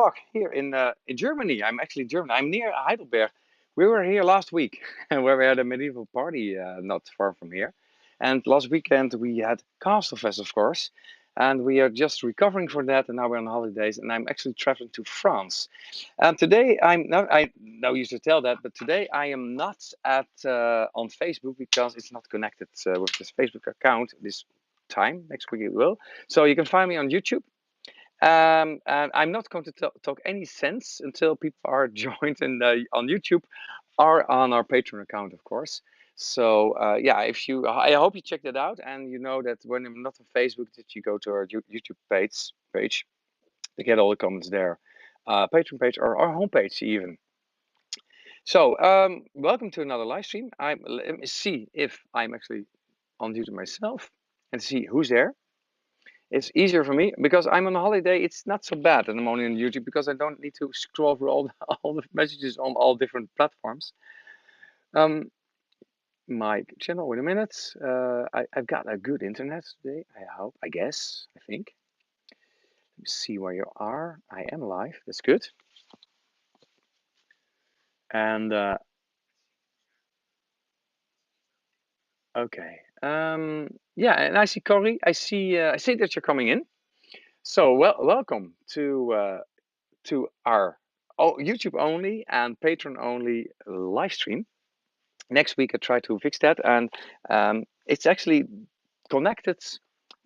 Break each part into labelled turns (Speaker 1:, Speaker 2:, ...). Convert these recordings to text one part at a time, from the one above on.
Speaker 1: o'clock here in Germany. I'm actually in Germany. I'm near Heidelberg. We were here last week where we had a medieval party not far from here. And last weekend we had Castlefest, of course. And we are just recovering from that, and now we're on holidays. And I'm actually traveling to France. And today I'm not. I know you should tell that, but today I am not at on Facebook because it's not connected with this Facebook account this time. Next week it will. So you can find me on YouTube. And I'm not going to talk any sense until people are joined on YouTube or on our Patreon account, of course. So yeah, I hope you check that out, and you know that when I'm not on Facebook, that you go to our YouTube page to get all the comments there, Patreon page or our homepage even. So welcome to another live stream. Let me see if I'm actually on YouTube myself and see who's there. It's easier for me because I'm on holiday. It's not so bad that I'm only on YouTube because I don't need to scroll through all the messages on all different platforms. My channel, wait a minute. I've got a good internet today. I guess, I think. Let me see where you are. I am live. That's good. And okay. Yeah, and I see Corey. I see that you're coming in. So welcome to our YouTube only and Patreon only live stream. Next week I try to fix that, and it's actually connected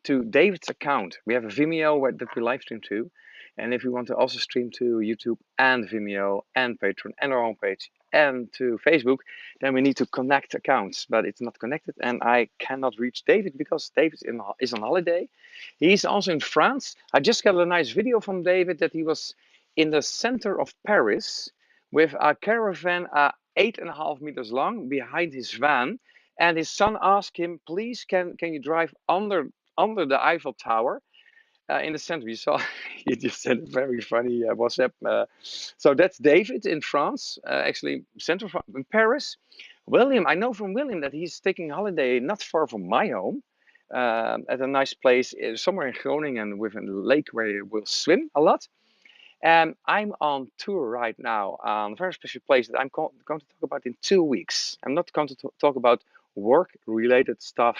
Speaker 1: to David's account. We have a Vimeo that we live stream to, and if we want to also stream to YouTube and Vimeo and Patreon and our homepage and to Facebook, then we need to connect accounts, but it's not connected, and I cannot reach David because David is on holiday. He's also in France. I just got a nice video from David that he was in the center of Paris with a caravan 8.5 meters long behind his van, and his son asked him, please, can you drive under the Eiffel Tower in the center? You saw, he just sent a very funny WhatsApp. So that's David in France, actually center in Paris. William, I know from William that he's taking a holiday not far from my home, at a nice place somewhere in Groningen with a lake where he will swim a lot. And I'm on tour right now on a very special place that I'm going to talk about in 2 weeks. I'm not going to talk about work-related stuff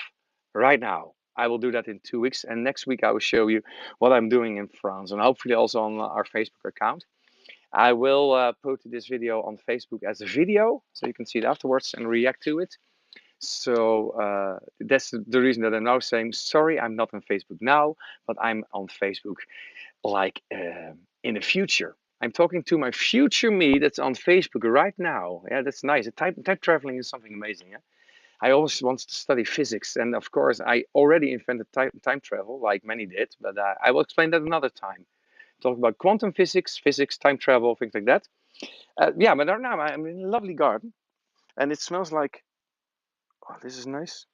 Speaker 1: right now. I will do that in 2 weeks, and next week I will show you what I'm doing in France, and hopefully also on our Facebook account. I will put this video on Facebook as a video, so you can see it afterwards and react to it. So that's the reason that I'm now saying, sorry, I'm not on Facebook now, but I'm on Facebook like in the future. I'm talking to my future me that's on Facebook right now. Yeah, that's nice. Time traveling is something amazing. Yeah? I always wanted to study physics, and of course, I already invented time travel, like many did, but I will explain that another time. Talk about quantum physics, time travel, things like that. Yeah, but right now I'm in a lovely garden, and it smells like, oh, this is nice.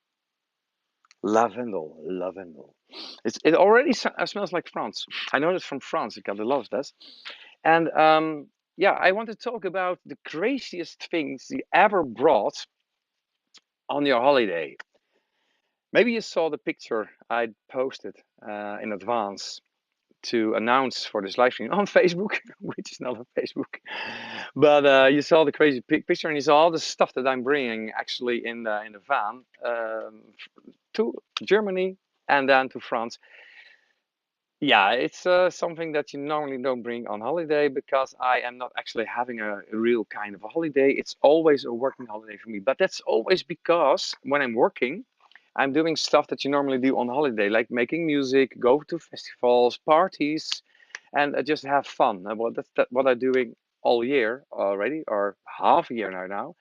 Speaker 1: Lavendel. It already smells like France. I know it's from France because I love this. And yeah, I want to talk about the craziest things you ever brought on your holiday. Maybe you saw the picture I posted in advance to announce for this live stream on Facebook, which is not on Facebook. But you saw the crazy picture, and you saw all the stuff that I'm bringing actually in the van to Germany and then to France. Yeah, it's something that you normally don't bring on holiday because I am not actually having a real kind of a holiday. It's always a working holiday for me. But that's always because when I'm working, I'm doing stuff that you normally do on holiday, like making music, go to festivals, parties, and just have fun. And well, that's what I'm doing all year already, or half a year now.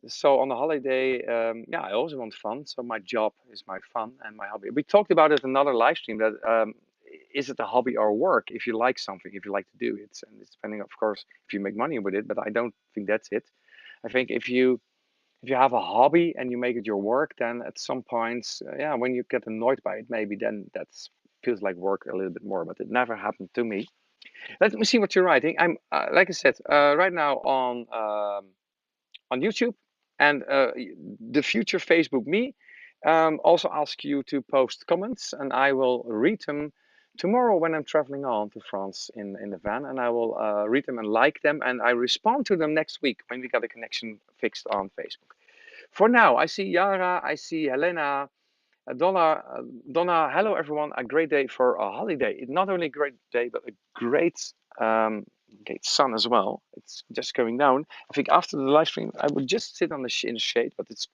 Speaker 1: So on the holiday, yeah, I also want fun. So my job is my fun and my hobby. We talked about it in another live stream that is it a hobby or work? If you like something, if you like to do it, and it's depending, of course, if you make money with it. But I don't think that's it. I think if you have a hobby and you make it your work, then at some points, yeah, when you get annoyed by it, maybe then that feels like work a little bit more. But it never happened to me. Let me see what you're writing. I'm like I said, right now on YouTube, and the future Facebook me also ask you to post comments, and I will read them tomorrow when I'm traveling on to France in the van, and I will read them and like them, and I respond to them next week when we got a connection fixed on Facebook. For now, I see Yara, I see Helena, Donna. Hello everyone, a great day for a holiday. It's not only a great day, but a um, great sun as well. It's just going down. I think after the live stream, I would just sit on in the shade, but it's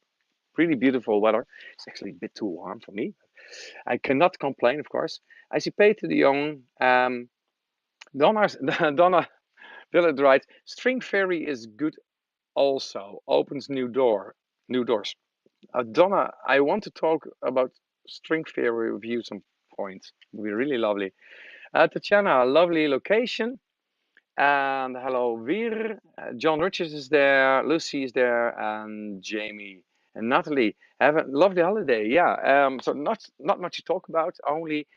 Speaker 1: really beautiful weather. It's actually a bit too warm for me. I cannot complain, of course. I see Peter de Jong. Donna Willard writes, String Fairy is good also. Opens new doors. Donna, I want to talk about String Fairy with you some point. It would be really lovely. Tatiana, lovely location. And hello, Vir. John Richards is there. Lucy is there. And Jamie and Natalie. Have a lovely holiday. Yeah. So not much to talk about. Only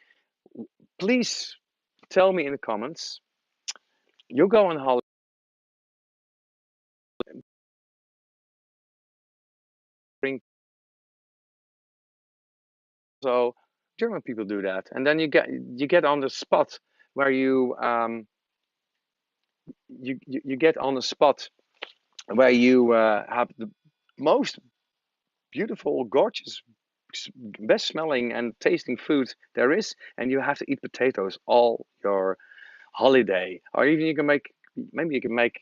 Speaker 1: please tell me in the comments. You go on holiday. So German people do that, and then you get on the spot where you get on the spot where you have the most beautiful, gorgeous, best smelling and tasting food there is, and you have to eat potatoes all your holiday. Or even maybe you can make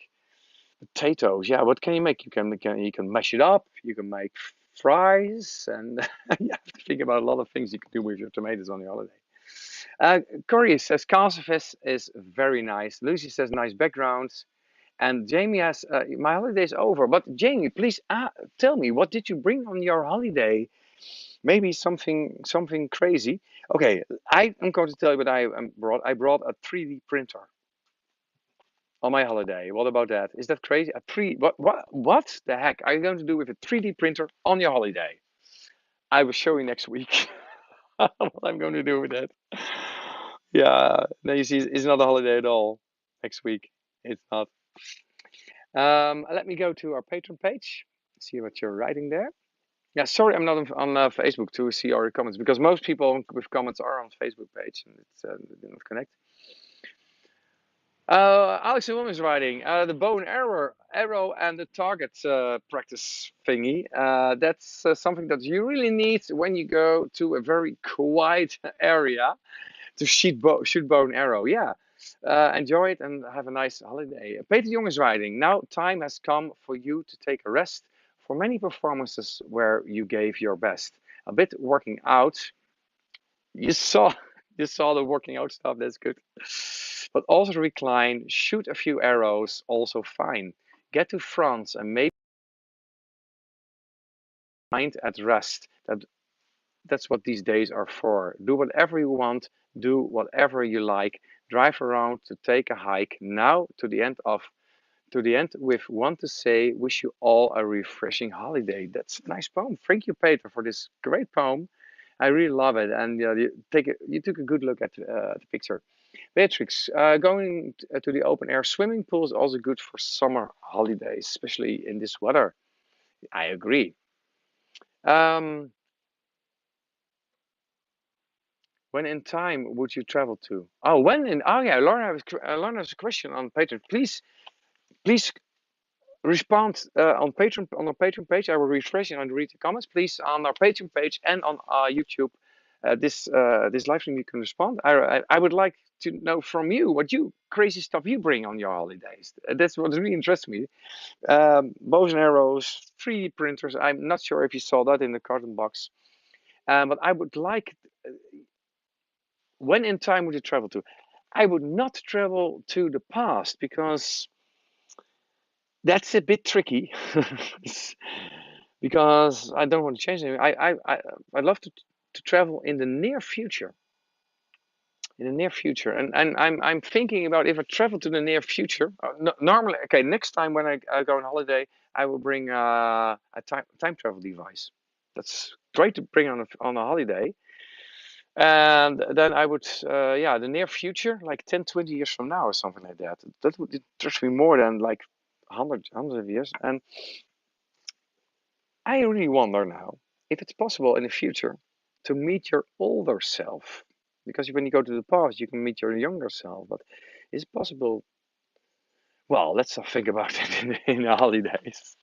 Speaker 1: potatoes. Yeah, what can you make? You can mash it up. You can make fries, and you have to think about a lot of things you can do with your tomatoes on your holiday. Corey says Casafes is very nice. Lucy says nice background. And Jamie has my holiday's over. But Jamie, please tell me, what did you bring on your holiday? Maybe something crazy. Okay, I am going to tell you what I brought. I brought a 3D printer on my holiday. What about that? Is that crazy? A three what the heck are you going to do with a 3D printer on your holiday? I will show you next week what I'm going to do with that. Yeah, now you see, it's not a holiday at all. Next week, it's not. Let me go to our Patreon page. See what you're writing there. Yeah, sorry, I'm not on Facebook to see all your comments because most people with comments are on Facebook page and it's did not connect. Alex the Woman is writing the bow and arrow and the target practice thingy. That's something that you really need when you go to a very quiet area to shoot bow and arrow. Yeah, enjoy it and have a nice holiday. Peter Jong is writing. Now time has come for you to take a rest for many performances where you gave your best. A bit working out. You saw you saw the working out stuff. That's good. But also recline, shoot a few arrows. Also fine. Get to France and maybe mind at rest. That's what these days are for. Do whatever you want, do whatever you like, drive around to take a hike. Now to the end with want to say, wish you all a refreshing holiday. That's a nice poem. Thank you, Peter, for this great poem. I really love it, and you took a good look at the picture. Beatrix, going to the open air swimming pool is also good for summer holidays, especially in this weather. I agree. Um, When in time would you travel to? Oh, when in? Oh yeah, Lauren has a question on Patreon. Please respond on Patreon on our Patreon page. I will refresh and read the comments. Please on our Patreon page and on our YouTube. This live stream you can respond. I would like to know from you what you crazy stuff you bring on your holidays. That's what really interests me. Bows and arrows, 3D printers. I'm not sure if you saw that in the carton box. But I would like, when in time would you travel to? I would not travel to the past because that's a bit tricky. Because I don't want to change anything. I'd love to travel in the near future. In the near future, and I'm thinking about if I travel to the near future. Normally, okay, next time when I go on holiday, I will bring a time travel device. That's great to bring on a holiday. And then I would, yeah, the near future, like 10, 20 years from now or something like that. That would interest me more than like hundreds of years. And I really wonder now if it's possible in the future to meet your older self. because when you go to the past, you can meet your younger self. But is it possible? Well, let's not think about it in the holidays.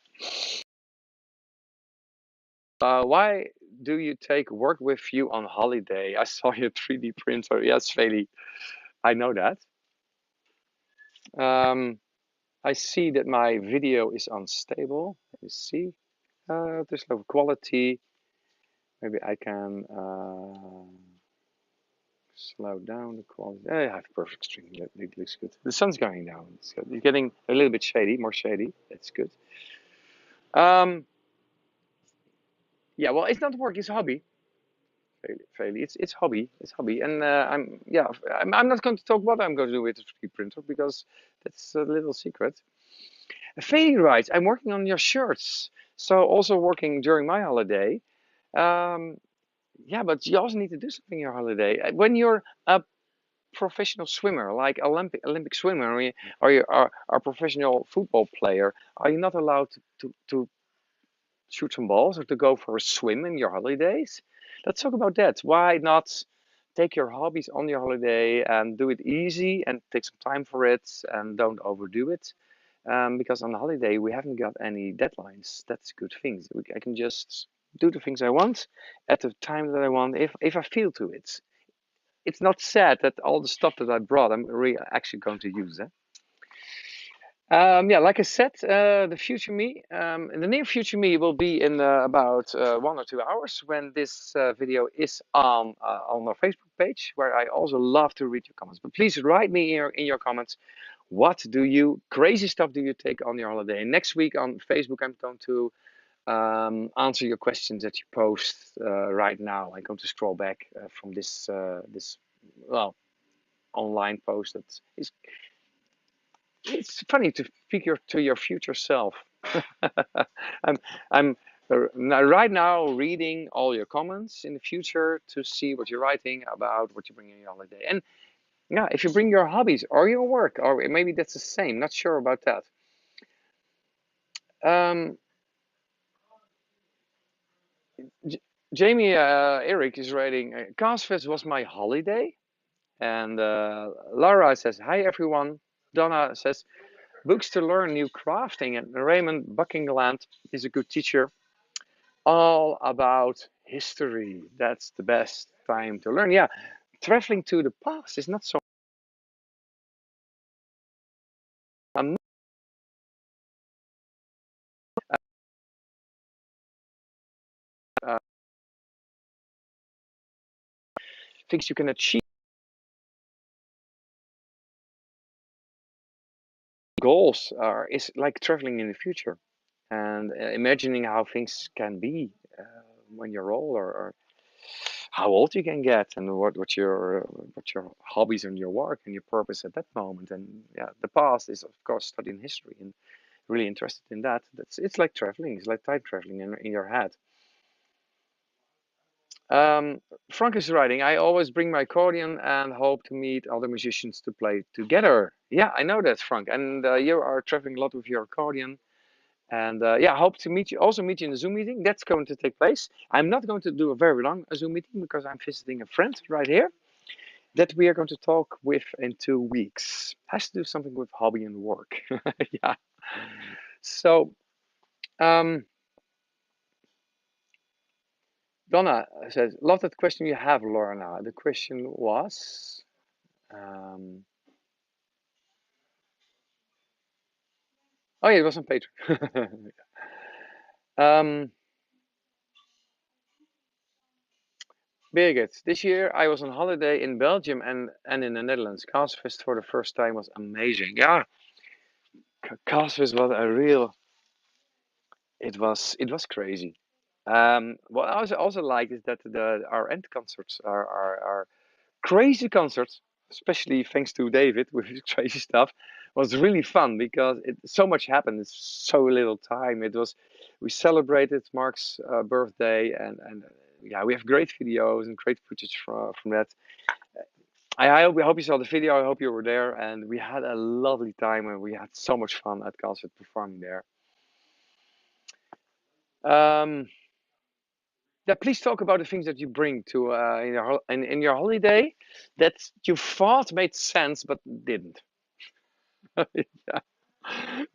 Speaker 1: Why do you take work with you on holiday? I saw your 3D printer. Yes, Feli, I know that. Um, I see that my video is unstable. Let me see. There's low quality. Maybe I can slow down the quality. I have perfect stream. It looks good. The sun's going down. It's good. It's getting a little bit shady, more shady. That's good. Um, yeah, well, it's not work. It's a hobby. Fairly, it's hobby. It's hobby, and I'm not going to talk what I'm going to do with the 3D printer because that's a little secret. Fairy writes, I'm working on your shirts, so also working during my holiday. Um, yeah, but you also need to do something in your holiday. When you're a professional swimmer, like Olympic swimmer, or you are a professional football player, are you not allowed to shoot some balls or to go for a swim in your holidays? Let's talk about that. Why not take your hobbies on your holiday and do it easy and take some time for it and don't overdo it? Because on the holiday we haven't got any deadlines. That's good things. I can just do the things I want at the time that I want if I feel to it. It's not sad that all the stuff that I brought I'm really actually going to use. Yeah, like I said, the future me, in the near future me will be in about 1 or 2 hours when this video is on our Facebook page, where I also love to read your comments. But please write me in your comments, what do you crazy stuff do you take on your holiday? And next week on Facebook, I'm going to answer your questions that you post right now. I'm going to scroll back from this well online post that is it's funny to figure to your future self. I'm I'm right now reading all your comments in the future to see what you're writing about what you bring in your holiday. And yeah, if you bring your hobbies or your work, or maybe that's the same. Not sure about that. Um, J Jamie Eric is writing. Casfest was my holiday, and Lara says hi everyone. Donna says books to learn new crafting, and Raymond Buckingland is a good teacher. All about history. That's the best time to learn. Yeah, traveling to the past is not so. Um, uh, things you can achieve. Goals are is like traveling in the future and imagining how things can be when you're older, or how old you can get, and what your hobbies and your work and your purpose at that moment. And yeah, the past is of course studying history and really interested in that. It's like traveling. It's like time traveling in your head. Frank is writing, I always bring my accordion and hope to meet other musicians to play together. Yeah, I know that, Frank. And you are traveling a lot with your accordion. And yeah, I hope to meet you, also meet you in a Zoom meeting. That's going to take place. I'm not going to do a very long Zoom meeting because I'm visiting a friend right here that we are going to talk with in 2 weeks. Has to do something with hobby and work. Yeah. So, um, Donna says, love that question you have, Lorna. The question was, um, oh yeah, it was on Patreon. um, Birgit, this year I was on holiday in Belgium and in the Netherlands. Casfest for the first time was amazing. Yeah, Casfest was a real. It was crazy. What I also like is that our end concerts are crazy concerts, especially thanks to David with his crazy stuff, was really fun because so much happened in so little time. We celebrated Mark's birthday, and yeah, we have great videos and great footage from that. I hope you saw the video. I hope you were there, and we had a lovely time, and we had so much fun at concert performing there. Um, Yeah, please talk about the things that you bring to in your holiday that you thought made sense but didn't. Yeah.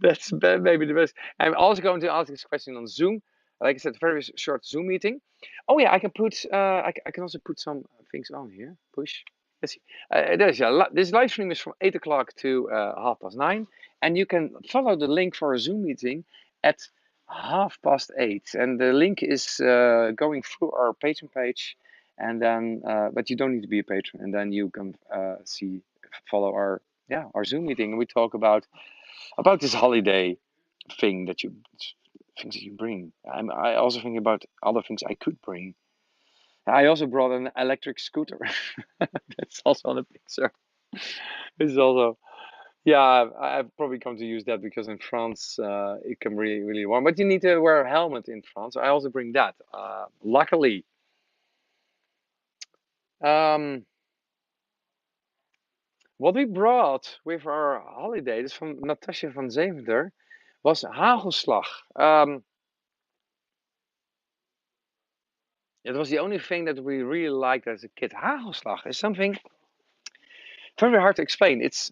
Speaker 1: That's maybe the best. I'm also going to ask this question on Zoom. Like I said, very short Zoom meeting. Oh yeah, I can put. I can also put some things on here. Push. Let's see. There's this live stream is from 8 o'clock to 9:30, and you can follow the link for a Zoom meeting at 8:30. And the link is going through our patron page, and then but you don't need to be a patron, and then you can follow our Zoom meeting, and we talk about this holiday thing things that you bring. I also think about other things I could bring. I also brought an electric scooter. That's also on the picture. It's also I've probably come to use that because in France it can really really warm, but you need to wear a helmet in France. I also bring that. Luckily, um, what we brought with our holiday, this from Natasja van Zeventer, was hagelslag. It was the only thing that we really liked as a kid. Hagelslag is something very hard to explain. It's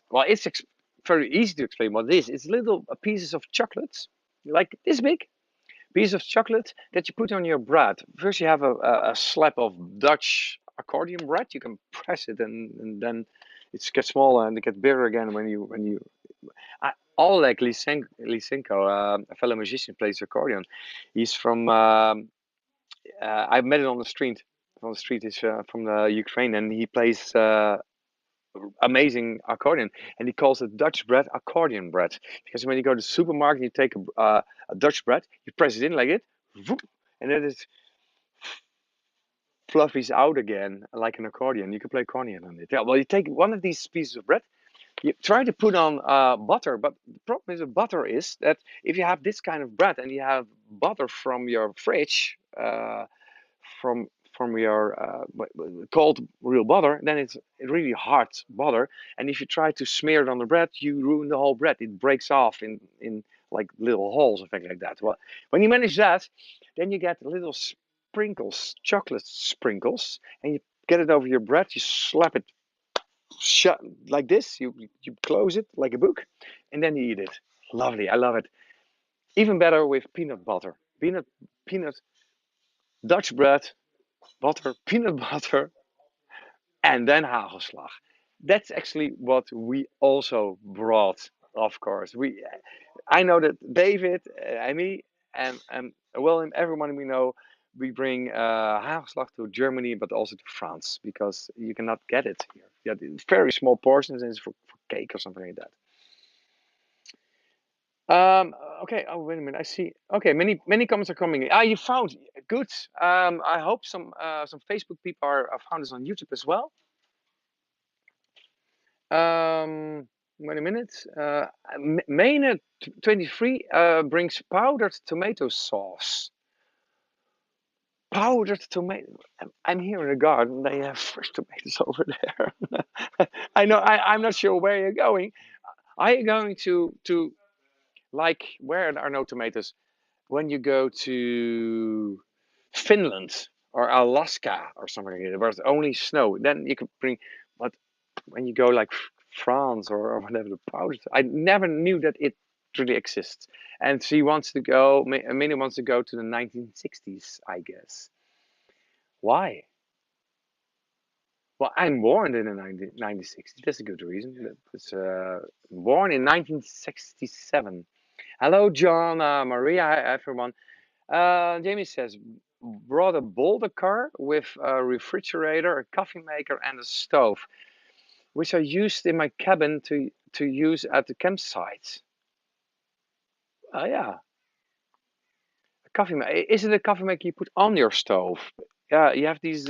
Speaker 1: very easy to explain what it is. It's little pieces of chocolates, like this big piece of chocolate that you put on your bread. First, you have a slab of Dutch accordion bread. You can press it, and then it gets smaller and it gets bigger again when you. Oleg Lysenko, a fellow musician, plays accordion. He's from. I met it on the street. On the street, is from the Ukraine, and he plays amazing accordion, and he calls it Dutch bread accordion bread, because when you go to the supermarket, you take a Dutch bread, you press it in like it, whoop, and then it fluffies out again like an accordion. You can play accordion on it. Yeah, well, you take one of these pieces of bread, you try to put on butter, but the problem is with butter is that if you have this kind of bread and you have butter from your fridge, from your cold real butter, then it's really hard butter. And if you try to smear it on the bread, you ruin the whole bread. It breaks off in like little holes or things like that. Well, when you manage that, then you get little sprinkles, chocolate sprinkles, and you get it over your bread. You slap it shut like this. You close it like a book, and then you eat it. Lovely, I love it. Even better with peanut butter. Peanut Dutch bread, butter, peanut butter, and then hagelslag. That's actually what we also brought, of course. I know that David, and me, and William, everyone we know, we bring hagelslag to Germany, but also to France, because you cannot get it here. Yeah, it's very small portions, and it's for cake or something like that. Okay. Oh, wait a minute. I see. Okay, many comments are coming in. You found good. I hope some Facebook people are found us on YouTube as well. Wait a minute. Maine 23 brings powdered tomato sauce. Powdered tomato. I'm here in the garden. They have fresh tomatoes over there. I know. I'm not sure where you're going. Are you going to like where are no tomatoes? When you go to Finland or Alaska or something like that, where it's only snow, then you could bring. But when you go like France or whatever, the powders, I never knew that it really exists. And she wants to go. Minnie wants to go to the 1960s, I guess. Why? Well, I'm born in the 1960s. That's a good reason. It's born in 1967. Hello, John, Maria, everyone. Jamie says, brought a Boulder car with a refrigerator, a coffee maker, and a stove, which I used in my cabin to use at the campsite. Yeah, a coffee maker. Is it a coffee maker you put on your stove? Yeah, you have these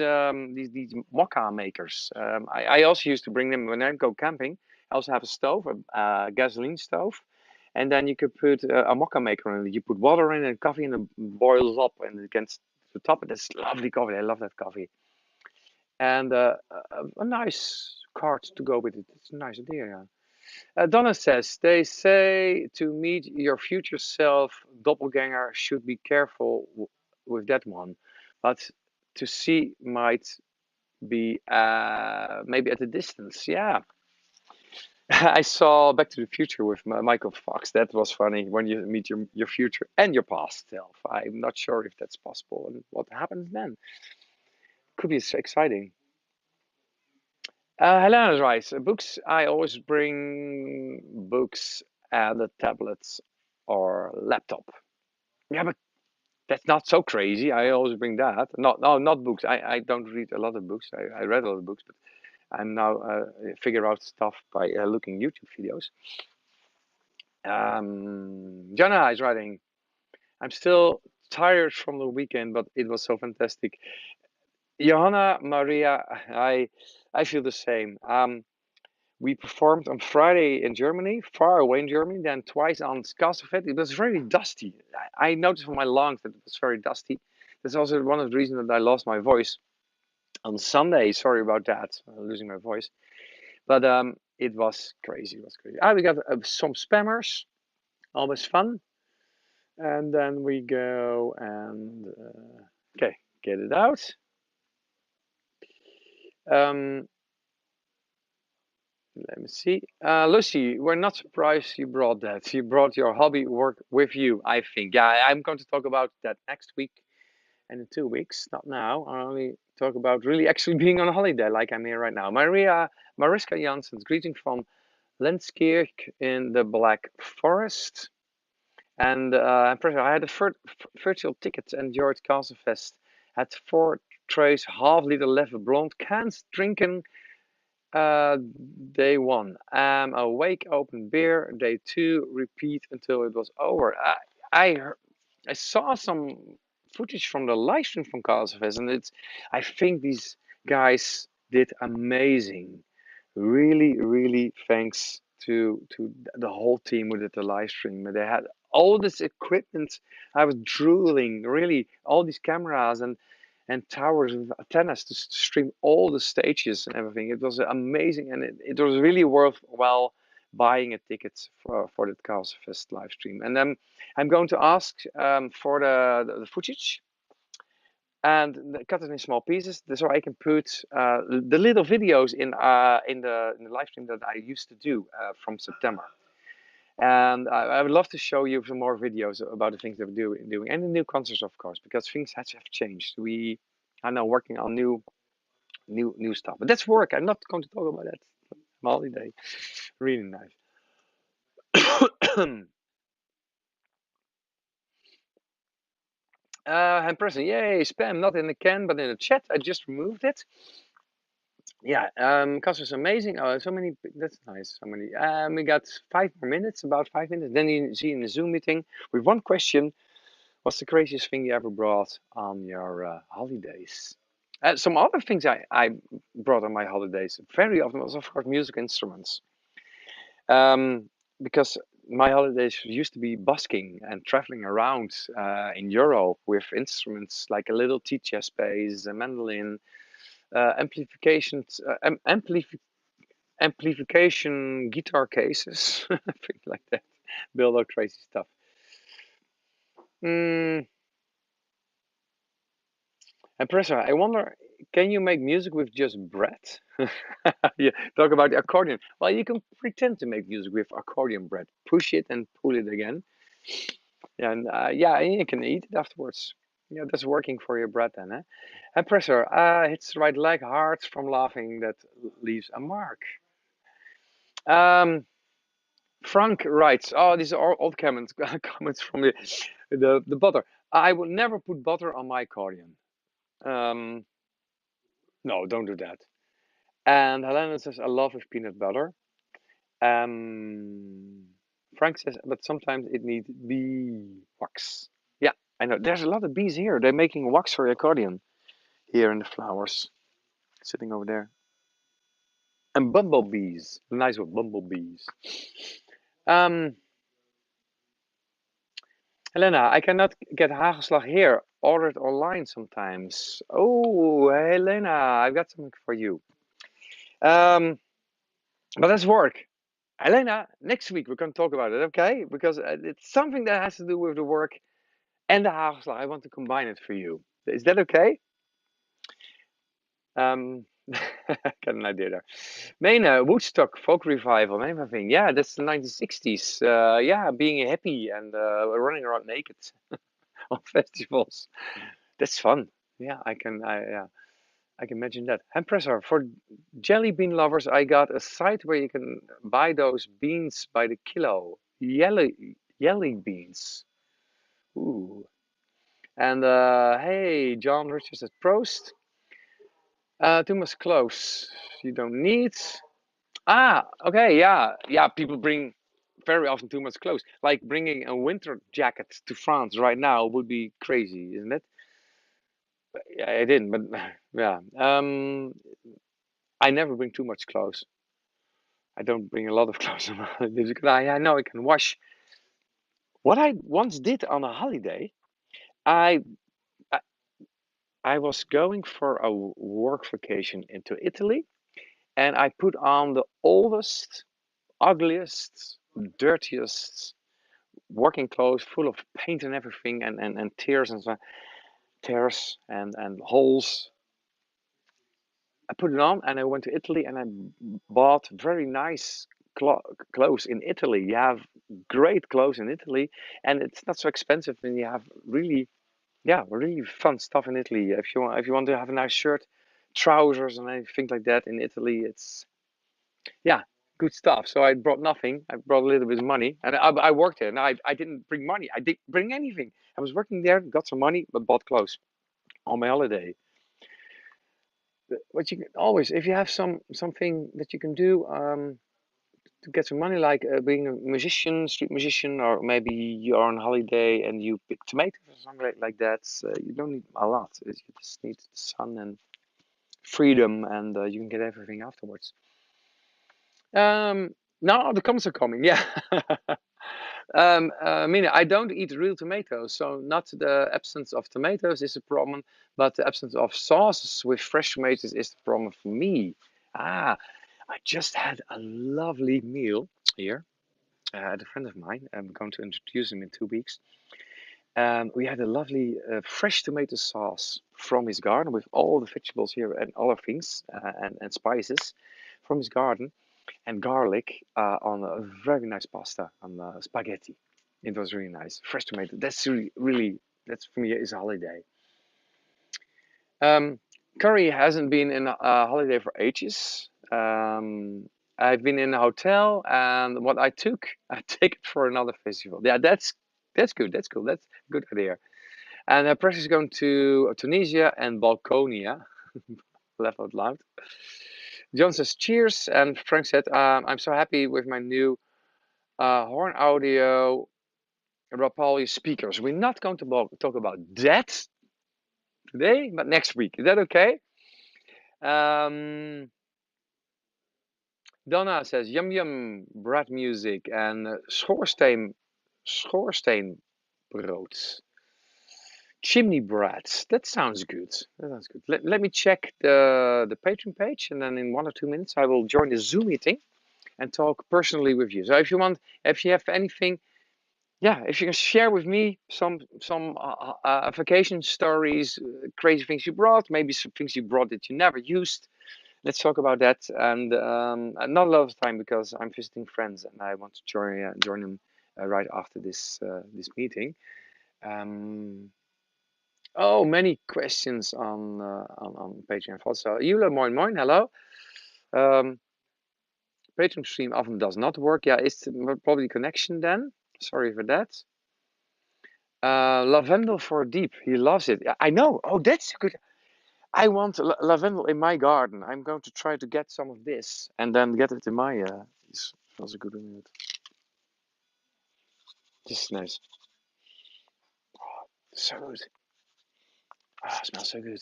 Speaker 1: mocha makers. I also used to bring them when I go camping. I also have a stove, a gasoline stove, and then you could put a mocha maker in it. You put water in and coffee, and it boils up, and it gets to the top. And it's lovely coffee. I love that coffee. And a nice cart to go with it. It's a nice idea. Yeah. Donna says they say to meet your future self, doppelganger, should be careful with that one. But to see might be maybe at a distance. Yeah. I saw Back to the Future with Michael Fox. That was funny when you meet your future and your past self. I'm not sure if that's possible and what happens then. Could be exciting. Helena's right. Books, I always bring books and the tablets or laptop. Yeah, but that's not so crazy. I always bring that. Not books. I don't read a lot of books. I read a lot of books, but I'm now figure out stuff by looking YouTube videos. Jana is writing. I'm still tired from the weekend, but it was so fantastic. Johanna, Maria, I feel the same. We performed on Friday in Germany, far away in Germany, then twice on Castlefed. It was very dusty. I noticed from my lungs that it was very dusty. That's also one of the reasons that I lost my voice on Sunday. Sorry about that, losing my voice. But it was crazy. It was crazy. We got some spammers, always fun. And then we go and okay, get it out. Let me see. Lucy, we're not surprised you brought that. You brought your hobby work with you, I think. Yeah, I'm going to talk about that next week and in 2 weeks. Not now. I'll only talk about really actually being on a holiday like I'm here right now. Mariska Janssens, greeting from Lenskirch in the Black Forest. And I had a virtual ticket and enjoyed Castlefest. Had 4 trays, half-liter level blonde cans, drinking day 1. Awake, open beer. Day 2, repeat until it was over. I saw some footage from the live stream from Castlefest, and I think these guys did amazing. Really, really thanks to the whole team who did the live stream. They had all this equipment. I was drooling, really, all these cameras and towers of antennas to stream all the stages and everything. It was amazing, and it was really worthwhile buying a ticket for that Castlefest live stream. And then I'm going to ask for the footage and cut it in small pieces so I can put the little videos in the live stream that I used to do from September. And I would love to show you some more videos about the things that we're doing and the new concerts, of course, because things have changed. We are now working on new stuff, but that's work. I'm not going to talk about that. Holiday, really nice. I'm pressing yay spam, not in the can but in the chat. I just removed it. Yeah, Cas was amazing. Oh, so many. That's nice. So many. We got 5 more minutes, about 5 minutes. Then you see in the Zoom meeting with one question: what's the craziest thing you ever brought on your holidays? Some other things I brought on my holidays very often was, of course, music instruments. Because my holidays used to be busking and traveling around in Europe with instruments like a little tea-chest bass, a mandolin, amplifications, amplification guitar cases, things like that. Build out crazy stuff. And Professor, I wonder, can you make music with just breath? Yeah, talk about the accordion. Well, you can pretend to make music with accordion bread. Push it and pull it again. Yeah, and yeah, you can eat it afterwards. Yeah, that's working for your bread then, eh? And Professor, hits the right leg hard from laughing that leaves a mark. Frank writes, oh, these are all old comments comments from the butter. I would never put butter on my accordion. No, don't do that. And Helena says, I love with peanut butter. Frank says, but sometimes it needs bee wax. Yeah, I know. There's a lot of bees here. They're making wax for your accordion here in the flowers, sitting over there. And bumblebees. Nice with bumblebees. Helena, I cannot get hagelslag here. Order it online sometimes. Oh, Helena, I've got something for you. But that's work. Helena, next week we're going to talk about it, okay? Because it's something that has to do with the work and the hagelslag. I want to combine it for you. Is that okay? Got an idea there. Maine, Woodstock folk revival, name of thing. Yeah, that's the 1960s. Yeah, being a hippie and running around naked on festivals. That's fun. Yeah, I can imagine that. Empressor, for jelly bean lovers, I got a site where you can buy those beans by the kilo. Jelly beans. Ooh. And hey, John Richards at Prost. Too much clothes you don't need. Ah, okay, yeah, yeah. People bring very often too much clothes. Like bringing a winter jacket to France right now would be crazy, isn't it? Yeah, I didn't, but yeah. I never bring too much clothes. I don't bring a lot of clothes on holidays because I know I can wash. What I once did on a holiday, I I, I was going for a work vacation into Italy, and I put on the oldest, ugliest, dirtiest working clothes, full of paint and everything, and tears and so, tears and holes. I put it on, and I went to Italy, and I bought very nice clo clothes in Italy. You have great clothes in Italy, and it's not so expensive, and you have really, yeah, really fun stuff in Italy. If you want to have a nice shirt, trousers, and anything like that in Italy, it's yeah, good stuff. So I brought nothing. I brought a little bit of money, and I worked there. And I didn't bring money. I didn't bring anything. I was working there, got some money, but bought clothes on my holiday. What you can always, if you have something that you can do to get some money, like being a musician, street musician, or maybe you're on holiday and you pick tomatoes or something like that. You don't need a lot. You just need the sun and freedom, and you can get everything afterwards. Um, Now the comments are coming. Yeah. Mina, I don't eat real tomatoes, so not the absence of tomatoes is a problem, but the absence of sauces with fresh tomatoes is the problem for me. Ah, I just had a lovely meal here at a friend of mine. I'm going to introduce him in 2 weeks. We had a lovely fresh tomato sauce from his garden with all the vegetables here and other things and spices from his garden and garlic on a very nice pasta on spaghetti. It was really nice. Fresh tomato. That's really, that's for me is a holiday. Um, Curry hasn't been in a holiday for ages. I've been in a hotel, and what I took, I take it for another festival. Yeah, that's good. That's cool. That's a good idea. And Precious is going to Tunisia and Balconia. Laugh out loud. John says cheers, and Frank said, "I'm so happy with my new horn audio Rapalje speakers. We're not going to talk about that today, but next week. Is that okay?" Um, Donna says, "Yum yum, bread music and schoorsteenbrood, chimney breads. That sounds good. That sounds good. Let me check the Patreon page, and then in 1 or 2 minutes I will join the Zoom meeting and talk personally with you. So if you want, if you have anything, yeah, if you can share with me some vacation stories, crazy things you brought, maybe some things you brought that you never used. Let's talk about that. And not a lot of time because I'm visiting friends and I want to join them right after this meeting. Um, oh, many questions on Patreon also. Jule, moin moin, hello. Um, Patreon stream often does not work. Yeah, it's probably connection then. Sorry for that. Lavendel for deep. He loves it. I know. Oh, that's good. I want lavendel in my garden. I'm going to try to get some of this and then get it in my. This smells good in it. This is nice. So good. Ah, it smells so good.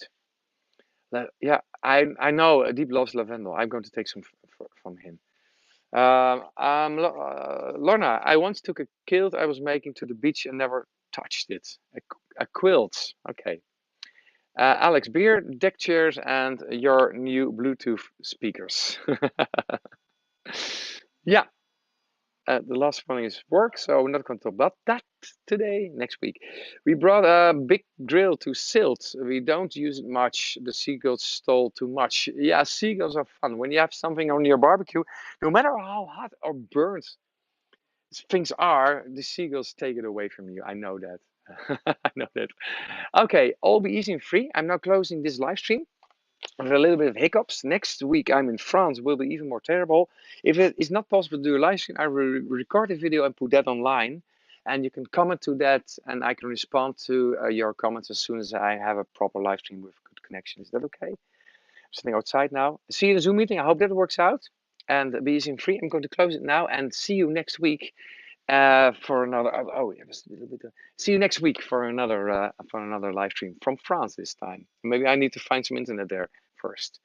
Speaker 1: Yeah, I know. Deep loves lavendel. I'm going to take some from him. Lorna, I once took a kilt I was making to the beach and never touched it. A quilt. Okay. Alex, beer, deck chairs, and your new Bluetooth speakers. Yeah, The last one is work, so we're not going to talk about that today. Next week, we brought a big grill to Silt. We don't use it much. The seagulls stole too much. Yeah, seagulls are fun. When you have something on your barbecue, no matter how hot or burnt things are, the seagulls take it away from you. I know that. I know that. Okay, all be easy and free. I'm now closing this live stream with a little bit of hiccups. Next week I'm in France, will be even more terrible. If it is not possible to do a live stream, I will record a video and put that online. And you can comment to that, and I can respond to your comments as soon as I have a proper live stream with good connection. Is that okay? I'm sitting outside now. See you in the Zoom meeting. I hope that works out. And be easy and free. I'm going to close it now and see you next week for another. Oh, yeah, just a little bit. See you next week for another live stream from France this time. Maybe I need to find some internet there first.